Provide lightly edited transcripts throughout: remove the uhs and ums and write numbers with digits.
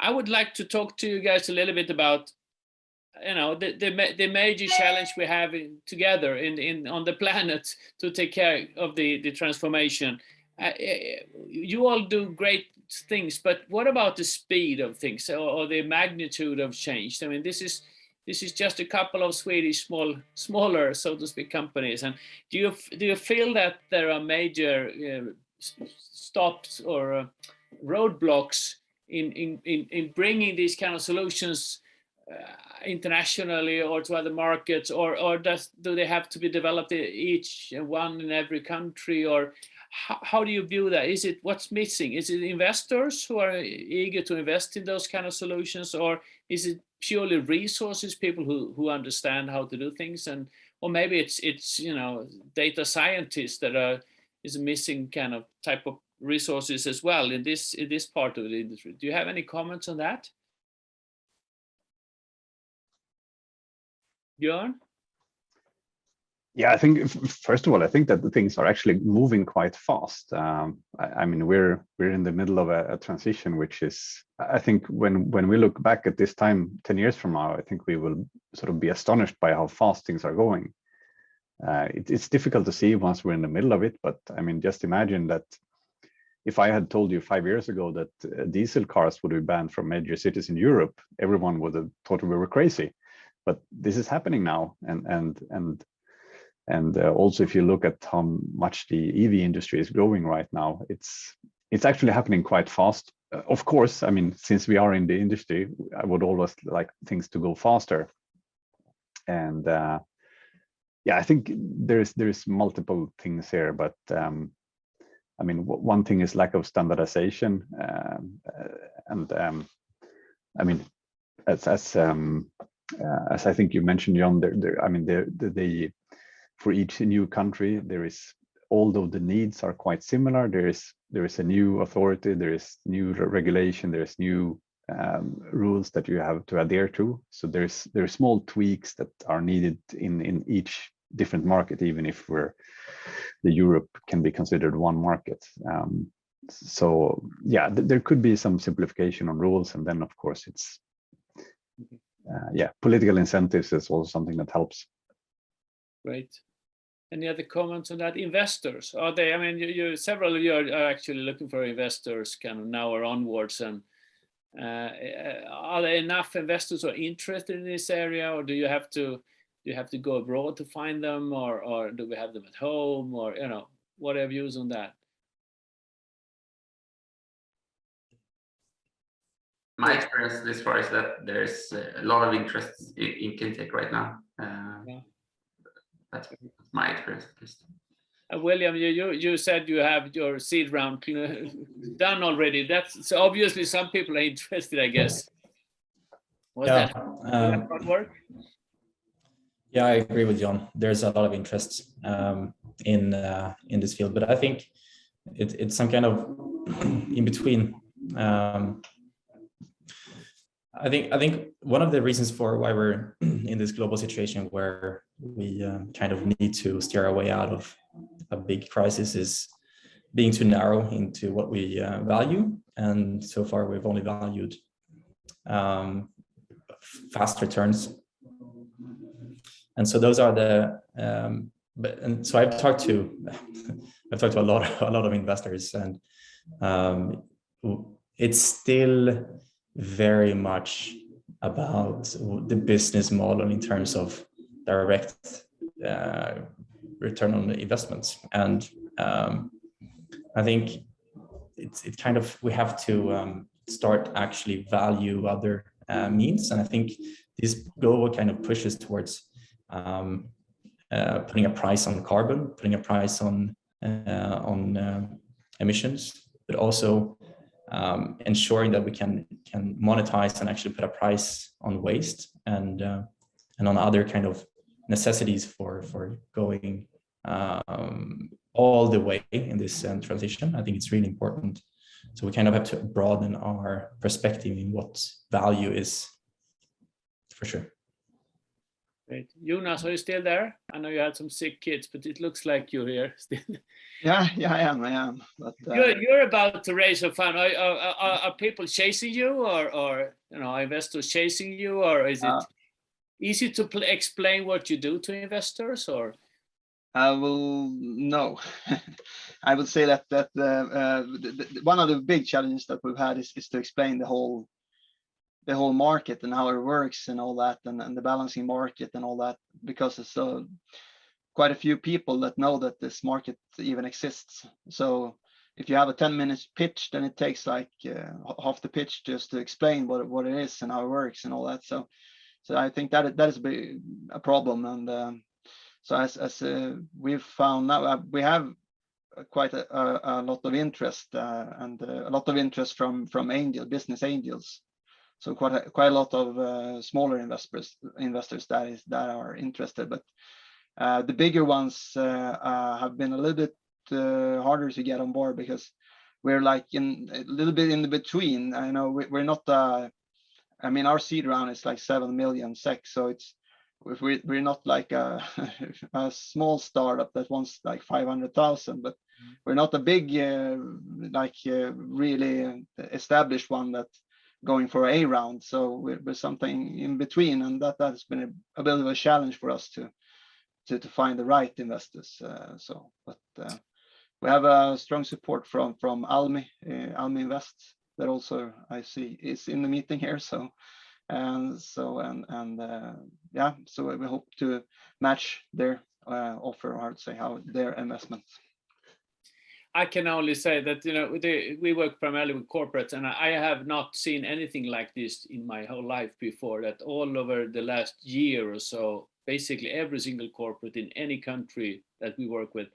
I would like to talk to you guys a little bit about, the major challenge we have together on the planet to take care of the transformation. You all do great things, but what about the speed of things, or the magnitude of change? I mean, this is just a couple of Swedish smaller, so to speak, companies. And do you feel that there are major stops or roadblocks in bringing these kind of solutions internationally or to other markets, or do they have to be developed each one in every country, or how do you view that? Is it what's missing? Is it investors who are eager to invest in those kind of solutions, or is it purely resources, people who understand how to do things, or maybe it's data scientists that is a missing kind of type of resources as well in this part of the industry? Do you have any comments on that, Björn? Yeah, I think first of all, I think that the things are actually moving quite fast. I mean, we're in the middle of a transition, which is, I think, when we look back at this time 10 years from now, I think we will sort of be astonished by how fast things are going. It's difficult to see once we're in the middle of it, but I mean, just imagine that if I had told you 5 years ago that diesel cars would be banned from major cities in Europe, everyone would have thought we were crazy. But this is happening now, and also if you look at how much the EV industry is growing right now, it's actually happening quite fast. Of course, I mean, since we are in the industry, I would always like things to go faster. And yeah, I think there's multiple things here, but I mean, one thing is lack of standardization, and I mean, as I think you mentioned, Jon, I mean, for each new country, there is, although the needs are quite similar, there is a new authority, there is new regulation, there is new rules that you have to adhere to. So there are small tweaks that are needed in each different market, even if the Europe can be considered one market. So yeah, there could be some simplification on rules, and then of course it's political incentives is also something that helps. Great. Any other comments on that? Investors, are they? I mean, several of you are actually looking for investors, kind of now or onwards, and are there enough investors who are interested in this area, or do you have to go abroad to find them, or do we have them at home, or what are your views on that? My experience this far is that there's a lot of interest in cleantech right now. That's my experience, at least. William, you said you have your seed round done already. So obviously some people are interested, I guess. Was that hard work? Yeah, I agree with Jon. There's a lot of interest in this field, but I think it's some kind of in between. I think one of the reasons for why we're in this global situation where we kind of need to steer our way out of a big crisis is being too narrow into what we value. And so far, we've only valued fast returns. And so those are the. And so I've talked to a lot of investors, and it's still very much about the business model in terms of direct return on the investments. And I think it kind of, we have to start actually value other means. And I think this global kind of pushes towards putting a price on carbon, putting a price on emissions, but also ensuring that we can monetize and actually put a price on waste and on other kind of necessities for going all the way in this transition. I think it's really important. So we kind of have to broaden our perspective in what value is, for sure. Great. Jonas, are you still there? I know you had some sick kids, but it looks like you're here still. Yeah, I am. But You're about to raise a fund. Are people chasing you, or are investors chasing you, or is it easy to explain what you do to investors, or? I will no. I would say that one of the big challenges that we've had is to explain the whole market and how it works and all that, and the balancing market and all that, because it's quite a few people that know that this market even exists. So if you have a 10-minute pitch, then it takes like half the pitch just to explain what it is and how it works and all that. So I think that is a problem. And so as we've found now, we have quite a lot of interest and a lot of interest from business angels. So quite a lot of smaller investors that are interested, but the bigger ones have been a little bit harder to get on board, because we're like a little bit in the between. I know we're not. I mean, our seed round is like 7 million SEK, so we're not like a small startup that wants like 500,000, but we're not a big really established one that's going for a round. So we're something in between, and that has been a bit of a challenge for us to find the right investors. But we have a strong support from Almi Invest, that also I see is in the meeting here. So we hope to match their offer, or say their investment. I can only say that we work primarily with corporates, and I have not seen anything like this in my whole life before. That all over the last year or so, basically every single corporate in any country that we work with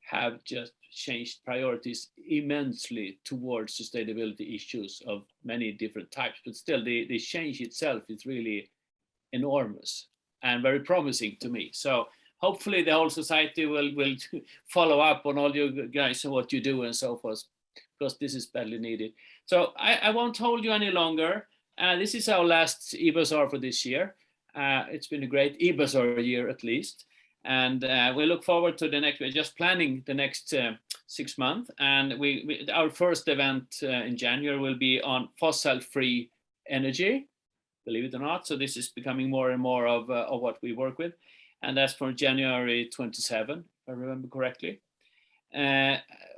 have just changed priorities immensely towards sustainability issues of many different types. But still, the change itself is really enormous and very promising to me. So hopefully the whole society will follow up on all you guys and what you do and so forth, because this is badly needed. So I won't hold you any longer. This is our last eBazaar for this year. It's been a great eBazaar year, at least. And we look forward to the next. We're just planning the next 6 months. And our first event in January will be on fossil-free energy, believe it or not. So this is becoming more and more of what we work with. And that's for January 27, if I remember correctly.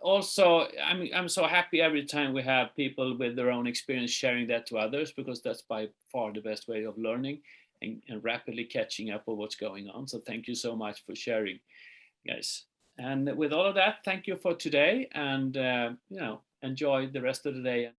Also, I'm so happy every time we have people with their own experience sharing that to others, because that's by far the best way of learning and rapidly catching up on what's going on. So thank you so much for sharing, guys. And with all of that, thank you for today, and enjoy the rest of the day.